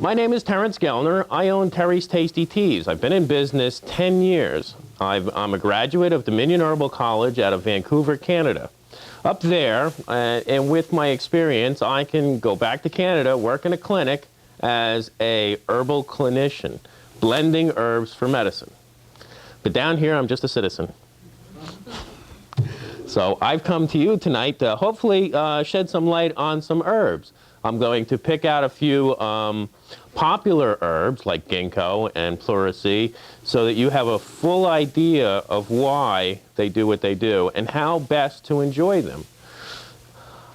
My name is Terrence Gellner. I own Terry's Tasty Teas. I've been in business 10 years. I'm a graduate of Dominion Herbal College out of Vancouver, Canada. Up there, and with my experience, I can go back to Canada, work in a clinic as a herbal clinician, blending herbs for medicine. But down here, I'm just a citizen. So I've come to you tonight to hopefully shed some light on some herbs. I'm going to pick out a few popular herbs like ginkgo and pleurisy so that you have a full idea of why they do what they do and how best to enjoy them.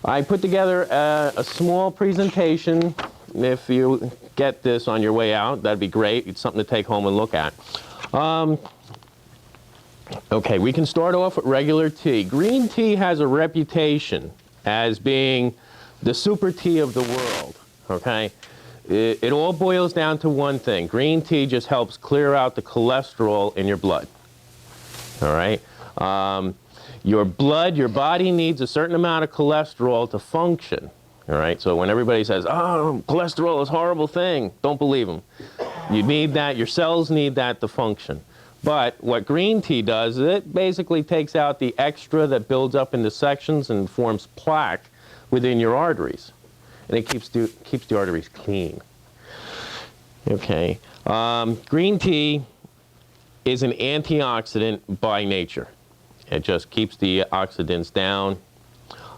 I put together a small presentation. If you get this on your way out, that'd be great. It's something to take home and look at. Okay, we can start off with regular tea. Green tea has a reputation as being the super tea of the world, okay? It all boils down to one thing. Green tea just helps clear out the cholesterol in your blood, all right? Your body needs a certain amount of cholesterol to function, all right? So when everybody says, oh, cholesterol is a horrible thing, don't believe them. You need that, your cells need that to function. But what green tea does is it basically takes out the extra that builds up into sections and forms plaque within your arteries. And it keeps the arteries clean. Okay. Green tea is an antioxidant by nature. It just keeps the oxidants down.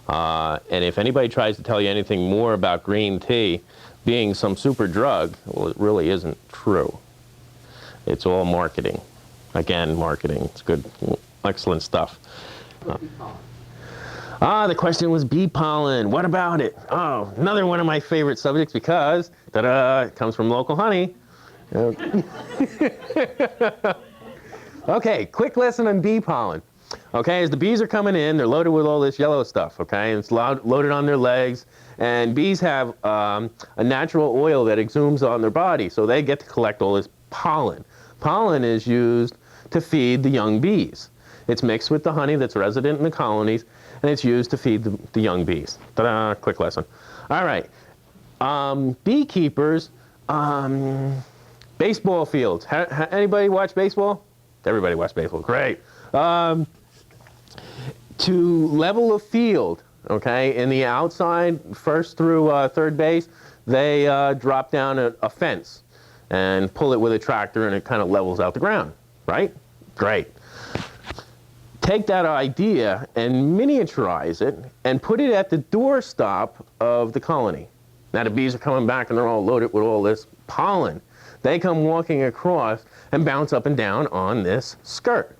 And if anybody tries to tell you anything more about green tea being some super drug, well, it really isn't true. It's all marketing. Again, marketing. It's good, excellent stuff. The question was bee pollen. What about it? Oh, another one of my favorite subjects because, ta-da, it comes from local honey. Okay, quick lesson on bee pollen. Okay, as the bees are coming in, they're loaded with all this yellow stuff, okay? And it's loaded on their legs. And bees have a natural oil that exudes on their body, so they get to collect all this pollen. Pollen is used to feed the young bees. It's mixed with the honey that's resident in the colonies, and it's used to feed the young bees. Ta-da, quick lesson. All right, beekeepers, baseball fields. Anybody watch baseball? Everybody watch baseball, great. To level a field, okay, in the outside, first through third base, they drop down a fence and pull it with a tractor, and it kind of levels out the ground, right? Great. Take that idea and miniaturize it and put it at the doorstop of the colony. Now the bees are coming back and they're all loaded with all this pollen. They come walking across and bounce up and down on this skirt,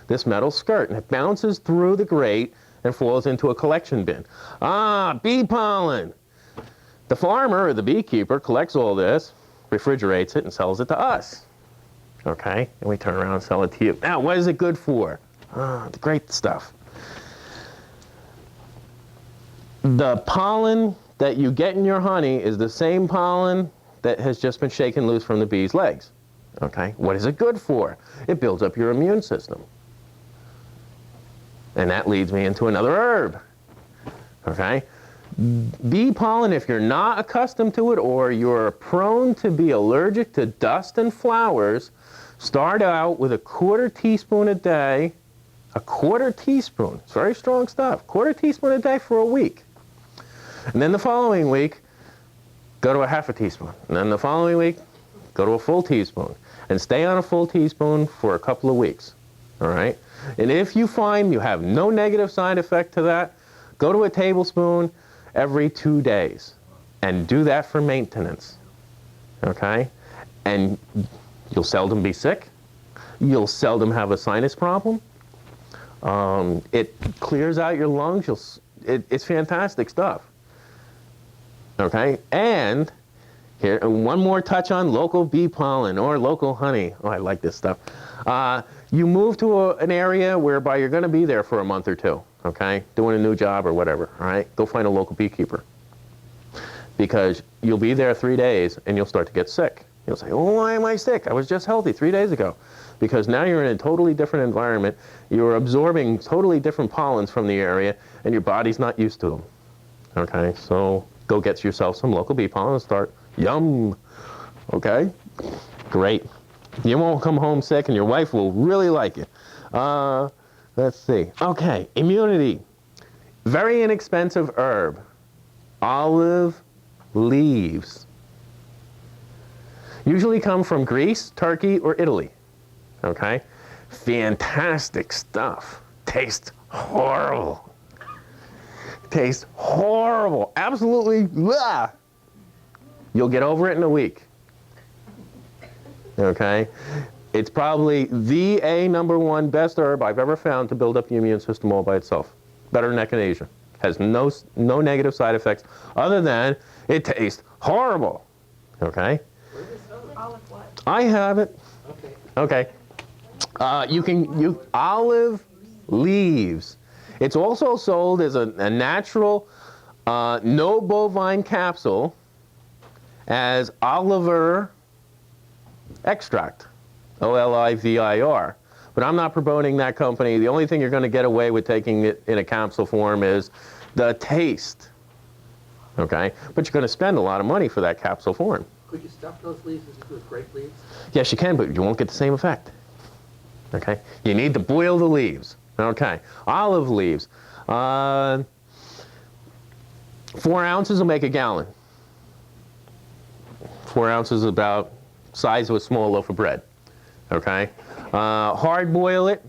this metal skirt, and it bounces through the grate and falls into a collection bin. Ah, bee pollen. The farmer or the beekeeper collects all this, refrigerates it, and sells it to us. Okay, and we turn around and sell it to you. Now, what is it good for? The great stuff. The pollen that you get in your honey is the same pollen that has just been shaken loose from the bee's legs. Okay, what is it good for? It builds up your immune system. And that leads me into another herb. Okay? Bee pollen, if you're not accustomed to it or you're prone to be allergic to dust and flowers, start out with a quarter teaspoon a day. A quarter teaspoon. It's very strong stuff. Quarter teaspoon a day for a week. And then the following week, go to a half a teaspoon. And then the following week, go to a full teaspoon. And stay on a full teaspoon for a couple of weeks. All right? And if you find you have no negative side effect to that, go to a tablespoon every 2 days. And do that for maintenance. Okay? And you'll seldom be sick. You'll seldom have a sinus problem. It clears out your lungs. It's fantastic stuff. Okay? And here, one more touch on local bee pollen or local honey. Oh, I like this stuff. You move to an area whereby you're going to be there for a month or two, okay? Doing a new job or whatever, all right? Go find a local beekeeper. Because you'll be there 3 days and you'll start to get sick. You'll say, oh, why am I sick? I was just healthy 3 days ago. Because now you're in a totally different environment. You're absorbing totally different pollens from the area and your body's not used to them. Okay, so go get yourself some local bee pollen and start, yum. Okay? Great. You won't come home sick and your wife will really like it. Let's see. Okay, immunity. Very inexpensive herb. Olive leaves. Usually come from Greece, Turkey, or Italy. Okay? Fantastic stuff. Tastes horrible. Tastes horrible. Absolutely, blah. You'll get over it in a week. Okay? It's probably the #1 best herb I've ever found to build up the immune system all by itself. Better than echinacea. Has no negative side effects other than it tastes horrible. Okay? Olive what? I have it. Okay. Olive leaves. It's also sold as a natural, no bovine capsule as Oliver extract, Olivir. But I'm not promoting that company. The only thing you're going to get away with taking it in a capsule form is the taste. Okay? But you're going to spend a lot of money for that capsule form. Could you stuff those leaves as you do with grape leaves? Yes, you can, but you won't get the same effect. Okay? You need to boil the leaves. Okay. Olive leaves. 4 ounces will make a gallon. 4 ounces is about size of a small loaf of bread. Okay? Hard boil it.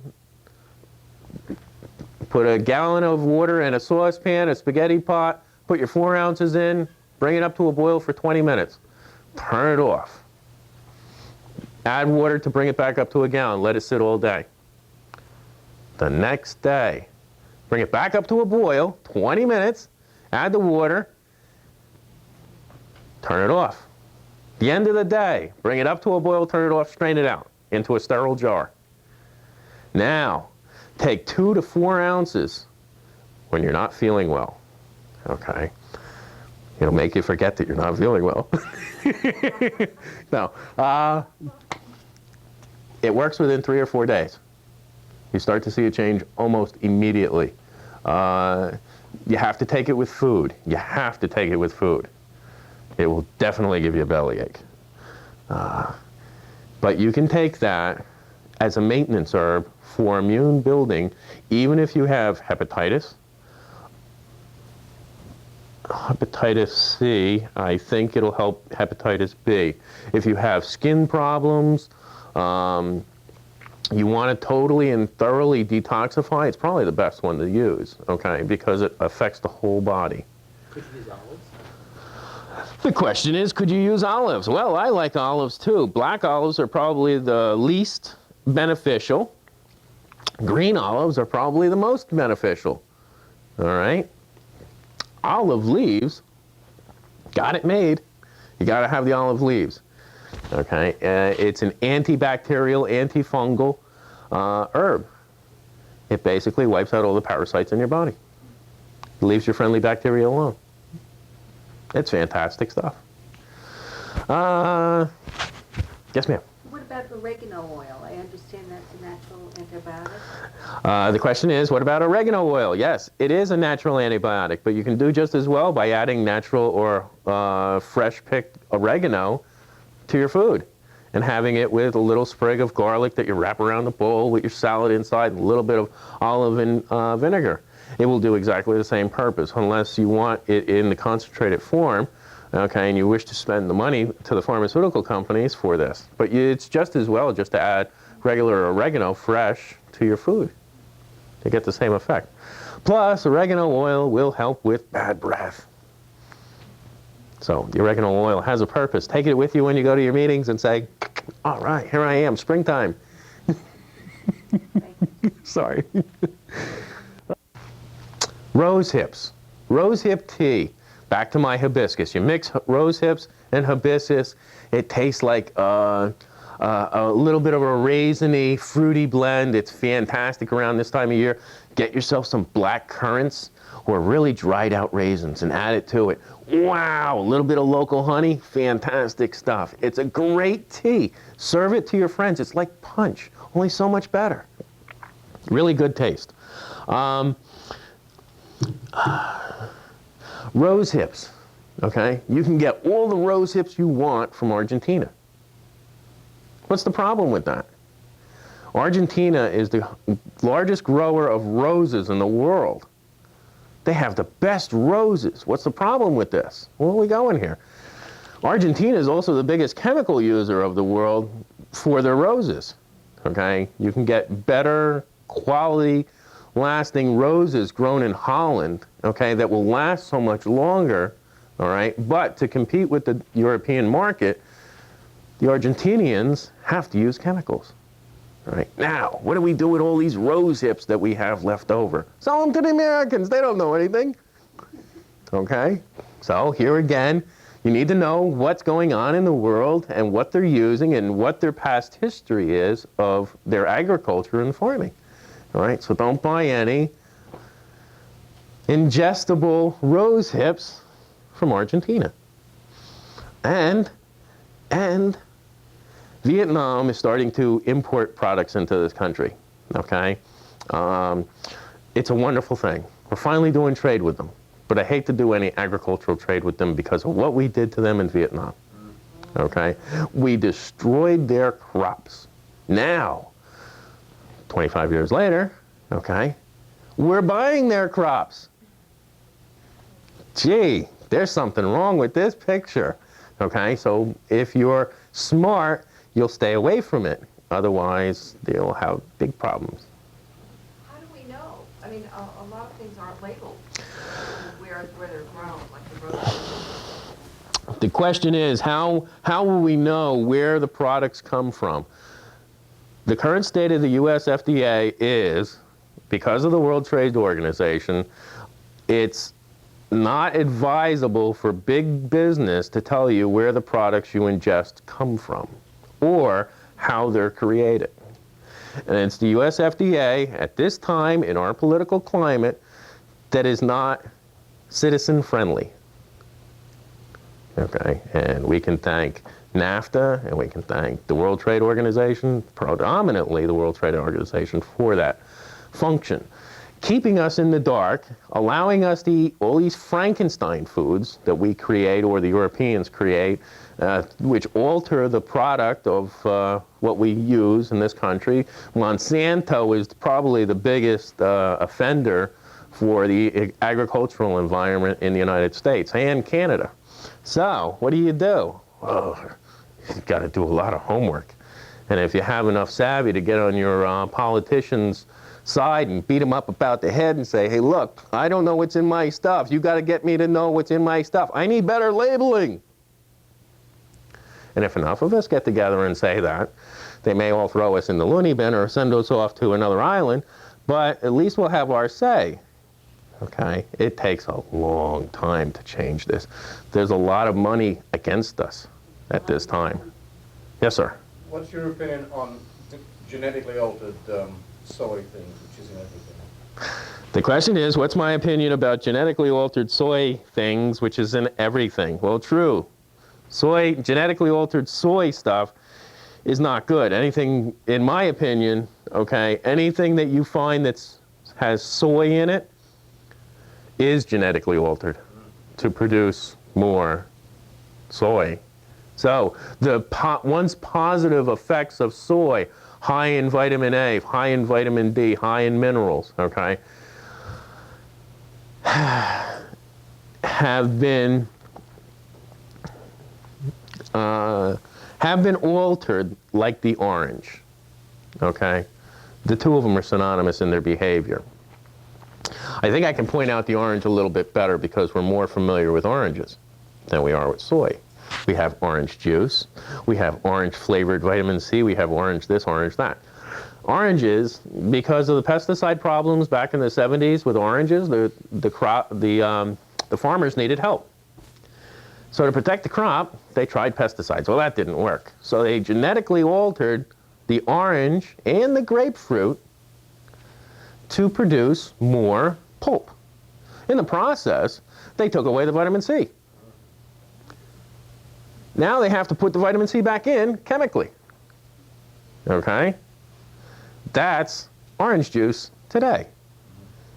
Put a gallon of water in a saucepan, a spaghetti pot. Put your 4 ounces in. Bring it up to a boil for 20 minutes. Turn it off. Add water to bring it back up to a gallon. Let it sit all day. The next day, bring it back up to a boil, 20 minutes. Add the water. Turn it off. The end of the day, bring it up to a boil, turn it off, strain it out into a sterile jar. Now, take 2 to 4 ounces when you're not feeling well. Okay? It'll make you forget that you're not feeling well. No. It works within 3 or 4 days. You start to see a change almost immediately. You have to take it with food. You have to take it with food. It will definitely give you a bellyache. But you can take that as a maintenance herb for immune building, even if you have hepatitis C. I think it'll help hepatitis B. If you have skin problems, you want to totally and thoroughly detoxify, it's probably the best one to use, okay, because it affects the whole body. Could you use olives? The question is, could you use olives? Well, I like olives too. Black olives are probably the least beneficial. Green olives are probably the most beneficial. All right? Olive leaves, got it made. You got to have the olive leaves. Okay? It's an antibacterial, antifungal herb. It basically wipes out all the parasites in your body. It leaves your friendly bacteria alone. It's fantastic stuff. Yes, ma'am. What about oregano oil? I understand that's a natural antibiotic. The question is, what about oregano oil? Yes, it is a natural antibiotic, but you can do just as well by adding natural or fresh-picked oregano to your food and having it with a little sprig of garlic that you wrap around the bowl with your salad inside and a little bit of olive and vinegar. It will do exactly the same purpose, unless you want it in the concentrated form, okay, and you wish to spend the money to the pharmaceutical companies for this. But it's just as well just to add regular oregano fresh to your food to get the same effect. Plus, oregano oil will help with bad breath. So the oregano oil has a purpose. Take it with you when you go to your meetings and say, all right, here I am, springtime. Sorry. Rose hips. Rose hip tea. Back to my hibiscus. You mix rose hips and hibiscus. It tastes like a little bit of a raisiny, fruity blend. It's fantastic around this time of year. Get yourself some black currants or really dried out raisins and add it to it. Wow, a little bit of local honey. Fantastic stuff. It's a great tea. Serve it to your friends. It's like punch, only so much better. Really good taste. Rose hips. Okay? You can get all the rose hips you want from Argentina. What's the problem with that? Argentina is the largest grower of roses in the world. They have the best roses. What's the problem with this? Where are we going here? Argentina is also the biggest chemical user of the world for their roses. Okay? You can get better quality lasting roses grown in Holland, okay, that will last so much longer, all right? But to compete with the European market, the Argentinians have to use chemicals. All right, now, what do we do with all these rose hips that we have left over? Sell them to the Americans. They don't know anything. Okay? So here again, you need to know what's going on in the world and what they're using and what their past history is of their agriculture and farming. All right? So don't buy any ingestible rose hips from Argentina. And Vietnam is starting to import products into this country, okay? It's a wonderful thing. We're finally doing trade with them, but I hate to do any agricultural trade with them because of what we did to them in Vietnam, okay? We destroyed their crops. Now, 25 years later, okay, we're buying their crops. Gee, there's something wrong with this picture, okay? So if you're smart, you'll stay away from it. Otherwise, they'll have big problems. How do we know? I mean, a lot of things aren't labeled where they're grown, like the roses. The question is, how will we know where the products come from? The current state of the US FDA is, because of the World Trade Organization, it's not advisable for big business to tell you where the products you ingest come from or how they're created. And it's the US FDA at this time in our political climate that is not citizen friendly. Okay, and we can thank NAFTA and we can thank the World Trade Organization, predominantly the World Trade Organization, for that function. Keeping us in the dark, allowing us to eat all these Frankenstein foods that we create or the Europeans create, which alter the product of what we use in this country. Monsanto is probably the biggest offender for the agricultural environment in the United States and Canada. So, what do? Oh, you've got to do a lot of homework. And if you have enough savvy to get on your politicians' side and beat them up about the head and say, hey, look, I don't know what's in my stuff. You got to get me to know what's in my stuff. I need better labeling. And if enough of us get together and say that, they may all throw us in the loony bin or send us off to another island, but at least we'll have our say. Okay? It takes a long time to change this. There's a lot of money against us at this time. Yes, sir? What's your opinion on genetically altered soy things, which is in everything? The question is, what's my opinion about genetically altered soy things, which is in everything? Well, true. Genetically altered soy stuff is not good. Anything, in my opinion, okay, anything that you find that has soy in it is genetically altered to produce more soy. So the once positive effects of soy, high in vitamin A, high in vitamin D, high in minerals, okay, have been altered like the orange, okay? The two of them are synonymous in their behavior. I think I can point out the orange a little bit better because we're more familiar with oranges than we are with soy. We have orange juice, we have orange flavored vitamin C, we have orange this, orange that. Oranges, because of the pesticide problems back in the 70s with oranges, the farmers needed help. So to protect the crop, they tried pesticides. Well, that didn't work. So they genetically altered the orange and the grapefruit to produce more pulp. In the process, they took away the vitamin C. Now they have to put the vitamin C back in chemically. Okay? That's orange juice today.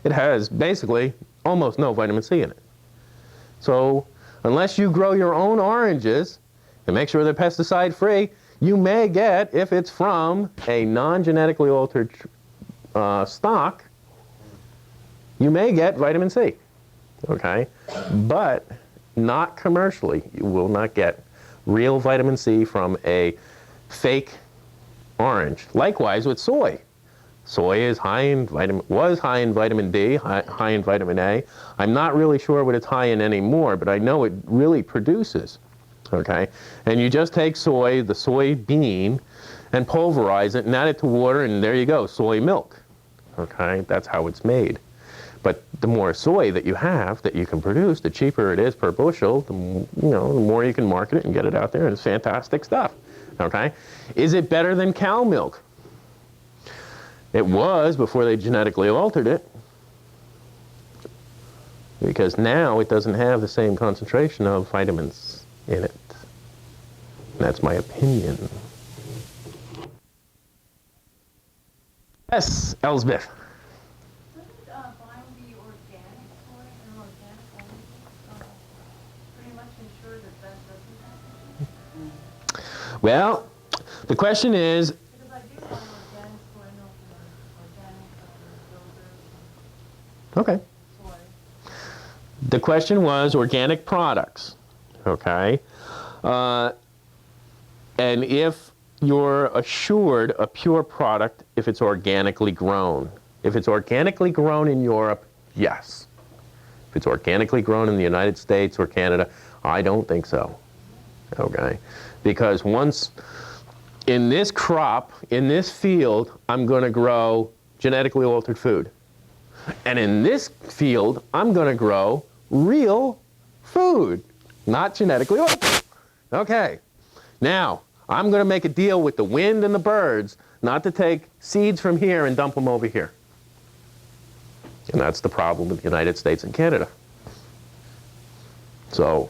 It has basically almost no vitamin C in it. So unless you grow your own oranges and make sure they're pesticide free, you may get, if it's from a non-genetically altered stock, you may get vitamin C, okay? But not commercially. You will not get real vitamin C from a fake orange. Likewise with soy. Soy is was high in vitamin D, high in vitamin A. I'm not really sure what it's high in anymore, but I know it really produces, okay? And you just take soy, the soy bean, and pulverize it and add it to water, and there you go, soy milk, okay? That's how it's made. But the more soy that you have, that you can produce, the cheaper it is per bushel, the more you can market it and get it out there, and it's fantastic stuff, okay? Is it better than cow milk? It was before they genetically altered it, because now it doesn't have the same concentration of vitamins in it. That's my opinion. Yes, Elsbeth. Doesn't buying the organic soy and organic only pretty much ensure that that doesn't happen? Well, the question is, Because I do buy organic soy milk and organic okay, yogurt and soy. the question was organic products, okay? And if you're assured a pure product if it's organically grown. If it's organically grown in Europe, yes. If it's organically grown in the United States or Canada, I don't think so, okay? Because once in this crop, in this field, I'm going to grow genetically altered food. And in this field, I'm going to grow real food, not genetically altered. Okay, now I'm going to make a deal with the wind and the birds not to take seeds from here and dump them over here. And that's the problem with the United States and Canada. So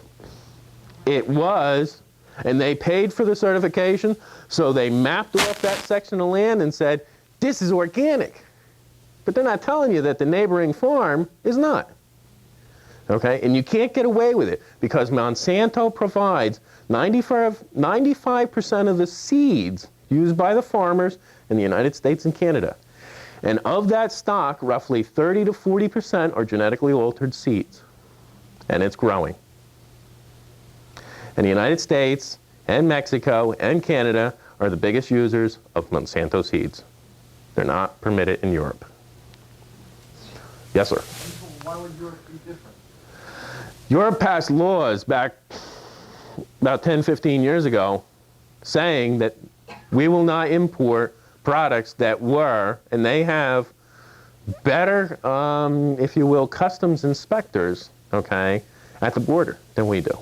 it was, and they paid for the certification, so they mapped off that section of land and said, this is organic. But they're not telling you that the neighboring farm is not. Okay, and you can't get away with it because Monsanto provides 95% of the seeds used by the farmers in the United States and Canada. And of that stock, roughly 30 to 40% are genetically altered seeds. And it's growing. And the United States and Mexico and Canada are the biggest users of Monsanto seeds. They're not permitted in Europe. Yes, sir. Why would Europe be different? Europe passed laws back about 10, 15 years ago saying that we will not import products that were, and they have better, if you will, customs inspectors, okay, at the border than we do.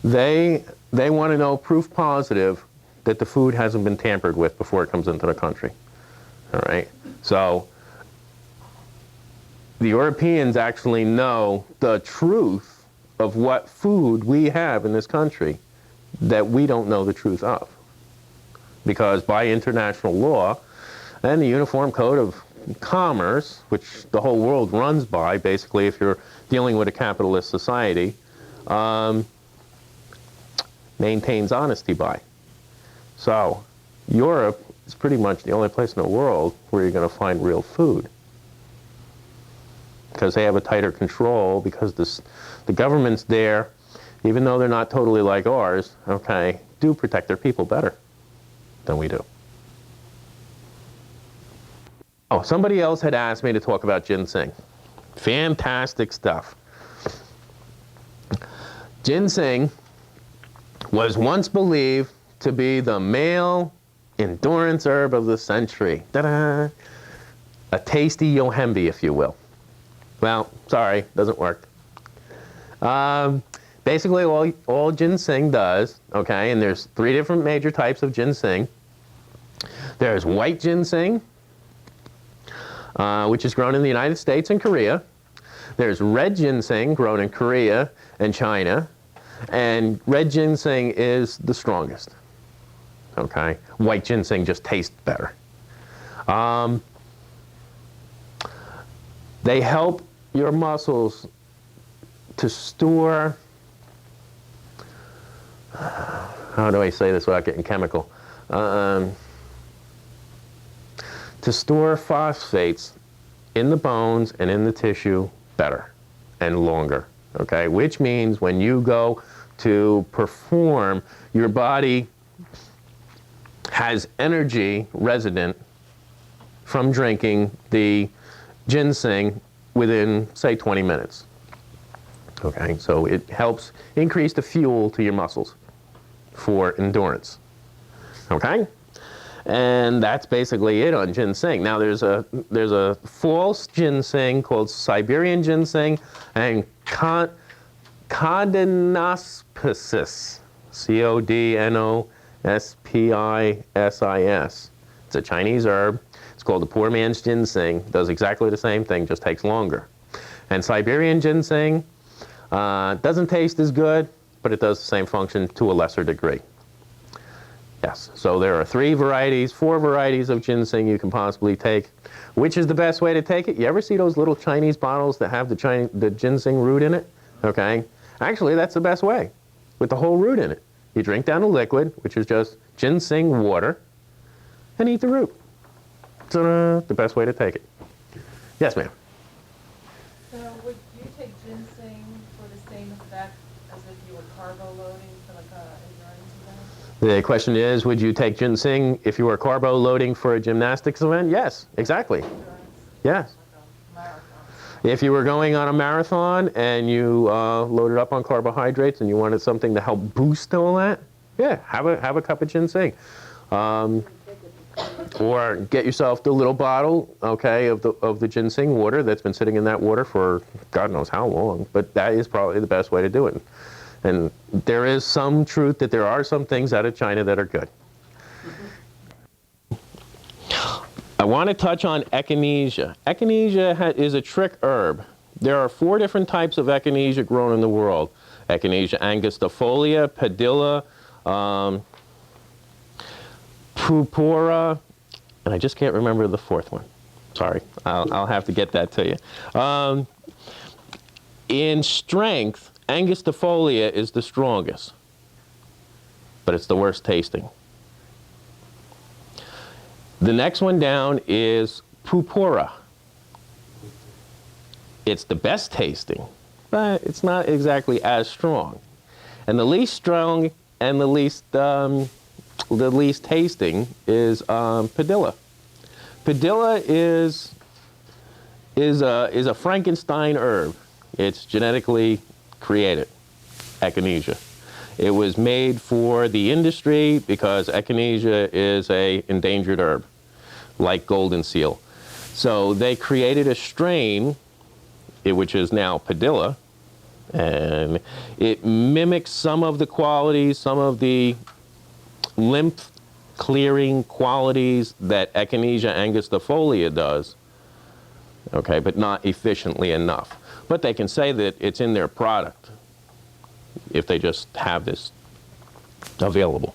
They want to know proof positive that the food hasn't been tampered with before it comes into the country, all right? So the Europeans actually know the truth of what food we have in this country that we don't know the truth of. Because by international law and the Uniform Code of Commerce, which the whole world runs by, basically, if you're dealing with a capitalist society, maintains honesty by. So Europe is pretty much the only place in the world where you're going to find real food. Because they have a tighter control, because the governments there, even though they're not totally like ours, okay, do protect their people better than we do. Oh, somebody else had asked me to talk about ginseng. Fantastic stuff. Ginseng was once believed to be the male endurance herb of the century. Ta-da! A tasty yohimbe, if you will. Well, sorry, doesn't work. Basically, all ginseng does, okay, and there's 3 different major types of ginseng. There's white ginseng, which is grown in the United States and Korea. There's red ginseng, grown in Korea and China. And red ginseng is the strongest, okay? White ginseng just tastes better. They help your muscles to store, how do I say this without getting chemical? To store phosphates in the bones and in the tissue better and longer, okay? Which means when you go to perform, your body has energy resident from drinking the ginseng within, say, 20 minutes. Okay, so it helps increase the fuel to your muscles for endurance. Okay? And that's basically it on ginseng. Now there's a false ginseng called Siberian ginseng and Codinospis, Codnospisis. It's a Chinese herb. It's called the poor man's ginseng. Does exactly the same thing, just takes longer. And Siberian ginseng doesn't taste as good, but it does the same function to a lesser degree. Yes, so there are 4 varieties of ginseng you can possibly take. Which is the best way to take it? You ever see those little Chinese bottles that have the ginseng root in it? Okay, actually that's the best way, with the whole root in it. You drink down the liquid, which is just ginseng water, and eat the root. Ta-da, the best way to take it. Yes, ma'am. So would you take ginseng for the same effect as if you were carbo loading for like a endurance event? The question is, would you take ginseng if you were carbo loading for a gymnastics event? Yes, exactly. Endurance, Yes. like a marathon. If you were going on a marathon and you loaded up on carbohydrates and you wanted something to help boost all that, yeah, have a cup of ginseng. Or get yourself the little bottle, okay, of the ginseng water that's been sitting in that water for God knows how long. But that is probably the best way to do it. And there is some truth that there are some things out of China that are good. I want to touch on Echinacea. Echinacea is a trick herb. There are 4 different types of Echinacea grown in the world. Echinacea angustifolia, padilla, purpura, and I just can't remember the 4th one. Sorry, I'll have to get that to you. In strength, angustifolia is the strongest, but it's the worst tasting. The next one down is purpura. It's the best tasting, but it's not exactly as strong. And the least strong and the least tasting is padilla. Padilla is a Frankenstein herb. It's genetically created, echinacea. It was made for the industry because echinacea is an endangered herb, like golden seal. So they created a strain, which is now padilla, and it mimics some of the qualities, some of the lymph clearing qualities that Echinacea angustifolia does, okay, but not efficiently enough. But they can say that it's in their product if they just have this available.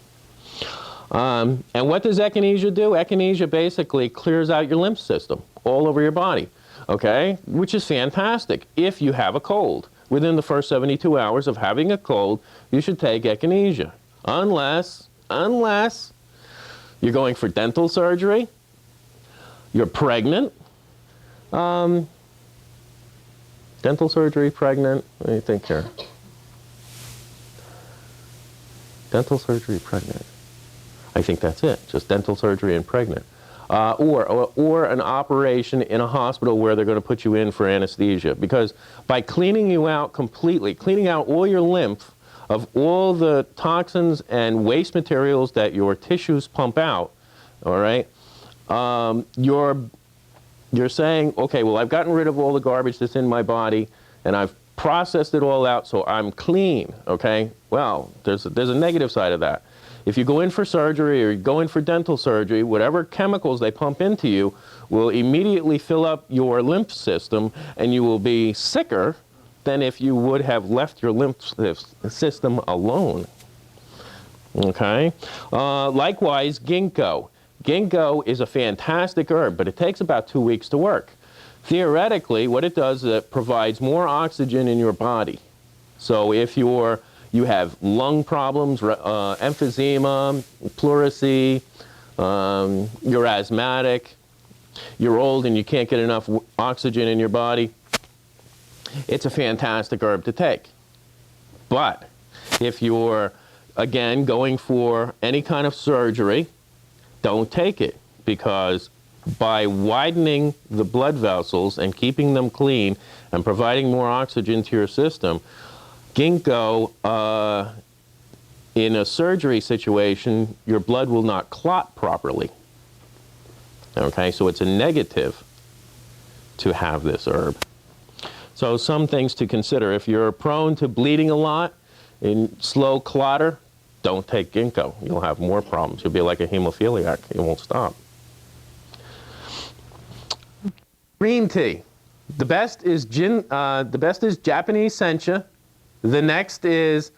And what does Echinacea do? Echinacea basically clears out your lymph system all over your body, okay, which is fantastic if you have a cold. Within the first 72 hours of having a cold, you should take Echinacea, unless you're going for dental surgery, you're pregnant, dental surgery, pregnant, what do you think here? Dental surgery, pregnant. I think that's it, just dental surgery and pregnant. Or an operation in a hospital where they're going to put you in for anesthesia. Because by cleaning you out completely, cleaning out all your lymph of all the toxins and waste materials that your tissues pump out, all right, you're saying, okay, well, I've gotten rid of all the garbage that's in my body, and I've processed it all out, so I'm clean, okay? Well, there's a negative side of that. If you go in for surgery or you go in for dental surgery, whatever chemicals they pump into you will immediately fill up your lymph system, and you will be sicker than if you would have left your lymph system alone. Okay? Likewise, ginkgo. Ginkgo is a fantastic herb, but it takes about 2 weeks to work. Theoretically, what it does is it provides more oxygen in your body, So if you have lung problems, emphysema, pleurisy, you're asthmatic, you're old and you can't get enough oxygen in your body, it's a fantastic herb to take. But if you're, again, going for any kind of surgery, don't take it, because by widening the blood vessels and keeping them clean and providing more oxygen to your system, ginkgo, in a surgery situation, your blood will not clot properly. Okay, so it's a negative to have this herb. So some things to consider. If you're prone to bleeding a lot in slow clotter, don't take ginkgo. You'll have more problems. You'll be like a hemophiliac. It won't stop. Green tea. The best is Japanese sencha. The next is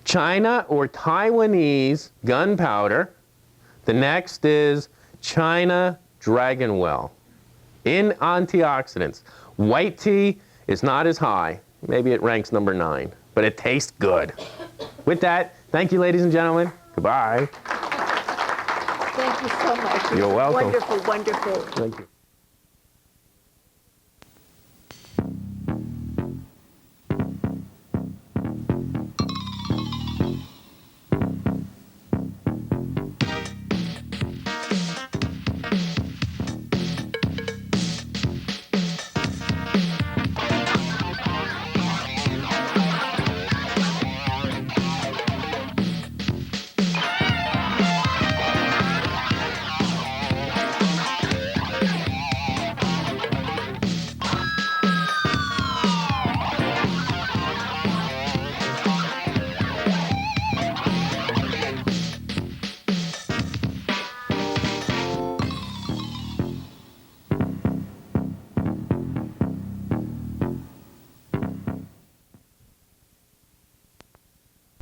China or Taiwanese gunpowder. The next is China dragonwell. In antioxidants, white tea is not as high. Maybe it ranks number 9, but it tastes good. With that, thank you, ladies and gentlemen. Goodbye. Thank you so much. You're welcome. Wonderful, wonderful. Thank you.